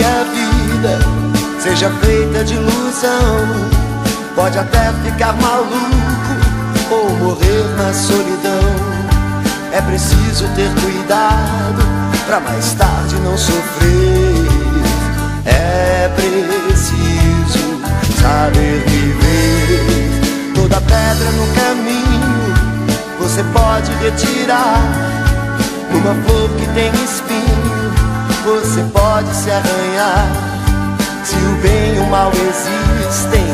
que a vida seja feita de ilusão. Pode até ficar maluco ou morrer na solidão. É preciso ter cuidado pra mais tarde não sofrer. É preciso saber viver. Toda pedra no caminho você pode retirar. Numa flor que tem espinho você pode se arranhar. Se o bem e o mal existem,